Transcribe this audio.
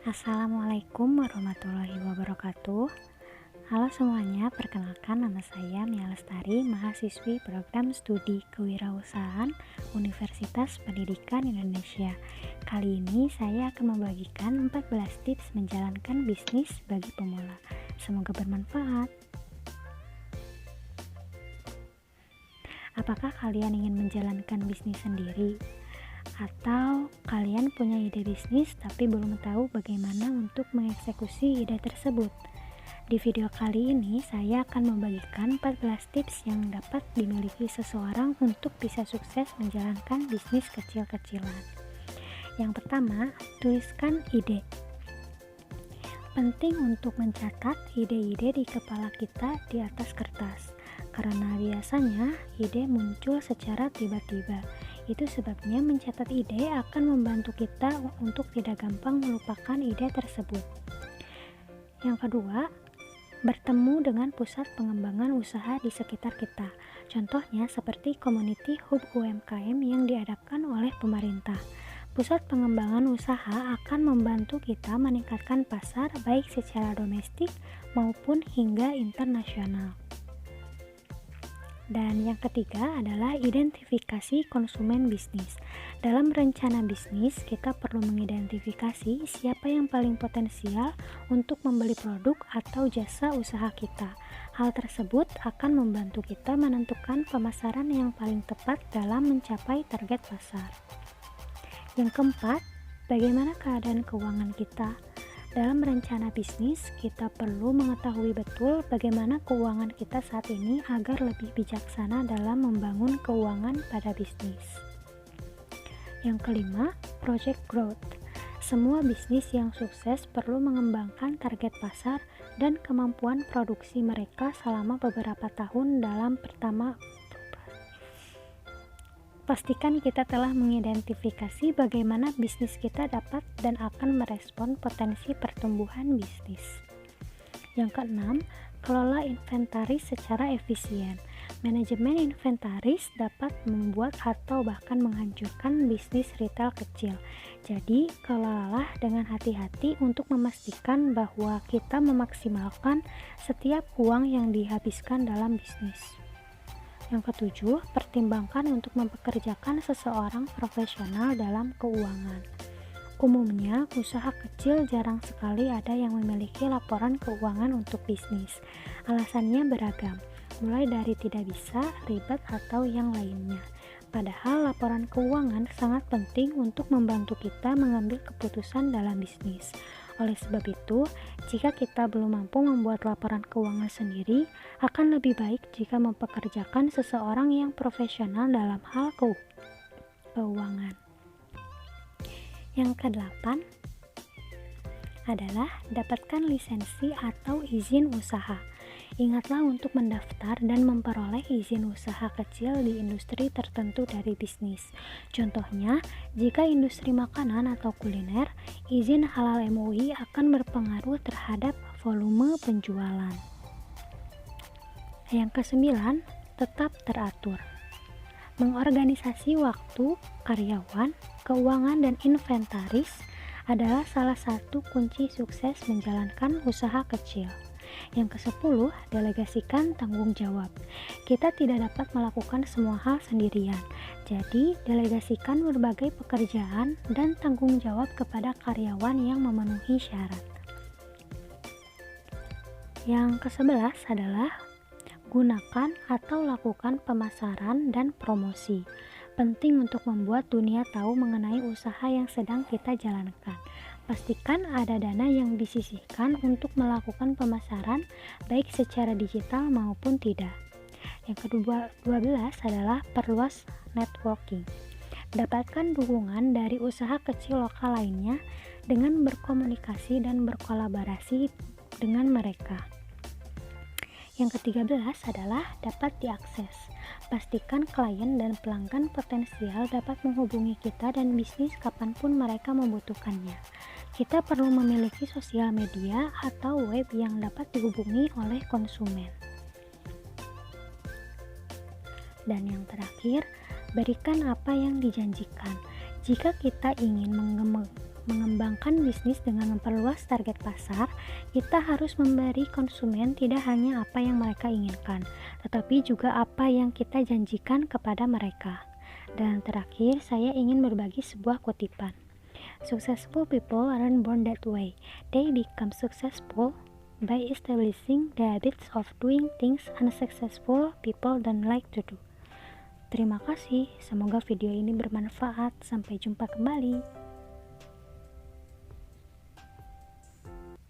Assalamualaikum warahmatullahi wabarakatuh. Halo semuanya, perkenalkan nama saya Mia Lestari, mahasiswi program studi kewirausahaan Universitas Pendidikan Indonesia. Kali ini saya akan membagikan 14 tips menjalankan bisnis bagi pemula. Semoga bermanfaat. Apakah kalian ingin menjalankan bisnis sendiri? Atau kalian punya ide bisnis tapi belum tahu bagaimana untuk mengeksekusi ide tersebut? Di video kali ini saya akan membagikan 14 tips yang dapat dimiliki seseorang untuk bisa sukses menjalankan bisnis kecil-kecilan. Yang pertama, tuliskan ide. Penting untuk mencatat ide-ide di kepala kita di atas kertas, karena biasanya ide muncul secara tiba-tiba. Itu sebabnya mencatat ide akan membantu kita untuk tidak gampang melupakan ide tersebut. Yang kedua, bertemu dengan pusat pengembangan usaha di sekitar kita. Contohnya seperti Community Hub UMKM yang diadakan oleh pemerintah. Pusat pengembangan usaha akan membantu kita meningkatkan pasar baik secara domestik maupun hingga internasional. Dan yang ketiga adalah identifikasi konsumen bisnis. Dalam rencana bisnis, kita perlu mengidentifikasi siapa yang paling potensial untuk membeli produk atau jasa usaha kita. Hal tersebut akan membantu kita menentukan pemasaran yang paling tepat dalam mencapai target pasar. Yang keempat, bagaimana keadaan keuangan kita? Dalam rencana bisnis, kita perlu mengetahui betul bagaimana keuangan kita saat ini agar lebih bijaksana dalam membangun keuangan pada bisnis. Yang kelima, project growth. Semua bisnis yang sukses perlu mengembangkan target pasar dan kemampuan produksi mereka selama beberapa tahun. Pastikan kita telah mengidentifikasi bagaimana bisnis kita dapat dan akan merespon potensi pertumbuhan bisnis. Yang keenam, kelola inventaris secara efisien. Manajemen inventaris dapat membuat atau bahkan menghancurkan bisnis retail kecil. Jadi, kelolalah dengan hati-hati untuk memastikan bahwa kita memaksimalkan setiap uang yang dihabiskan dalam bisnis. Yang ketujuh, pertimbangkan untuk mempekerjakan seseorang profesional dalam keuangan. Umumnya, usaha kecil jarang sekali ada yang memiliki laporan keuangan untuk bisnis. Alasannya beragam, mulai dari tidak bisa, ribet, atau yang lainnya. Padahal laporan keuangan sangat penting untuk membantu kita mengambil keputusan dalam bisnis. Oleh sebab itu, jika kita belum mampu membuat laporan keuangan sendiri, akan lebih baik jika mempekerjakan seseorang yang profesional dalam hal keuangan. Yang kedelapan adalah dapatkan lisensi atau izin usaha. Ingatlah untuk mendaftar dan memperoleh izin usaha kecil di industri tertentu dari bisnis. Contohnya, jika industri makanan atau kuliner, izin halal MUI akan berpengaruh terhadap volume penjualan. Yang kesembilan, tetap teratur. Mengorganisasi waktu, karyawan, keuangan, dan inventaris adalah salah satu kunci sukses menjalankan usaha kecil. Yang ke-10, delegasikan tanggung jawab. Kita tidak dapat melakukan semua hal sendirian. Jadi, delegasikan berbagai pekerjaan dan tanggung jawab kepada karyawan yang memenuhi syarat. Yang ke-11 adalah gunakan atau lakukan pemasaran dan promosi. Penting untuk membuat dunia tahu mengenai usaha yang sedang kita jalankan. Pastikan ada dana yang disisihkan untuk melakukan pemasaran baik secara digital maupun tidak. Yang ke-12 adalah perluas networking. Dapatkan dukungan dari usaha kecil lokal lainnya dengan berkomunikasi dan berkolaborasi dengan mereka. Yang ke-13 adalah dapat diakses. Pastikan klien dan pelanggan potensial dapat menghubungi kita dan bisnis kapanpun mereka membutuhkannya. Kita perlu memiliki sosial media atau web yang dapat dihubungi oleh konsumen. Dan yang terakhir, berikan apa yang dijanjikan. Jika kita ingin mengembangkan bisnis dengan memperluas target pasar, kita harus memberi konsumen tidak hanya apa yang mereka inginkan, tetapi juga apa yang kita janjikan kepada mereka. Dan terakhir, saya ingin berbagi sebuah kutipan. Successful people aren't born that way. They become successful by establishing the habits of doing things unsuccessful people don't like to do. Terima kasih, semoga video ini bermanfaat. Sampai jumpa kembali.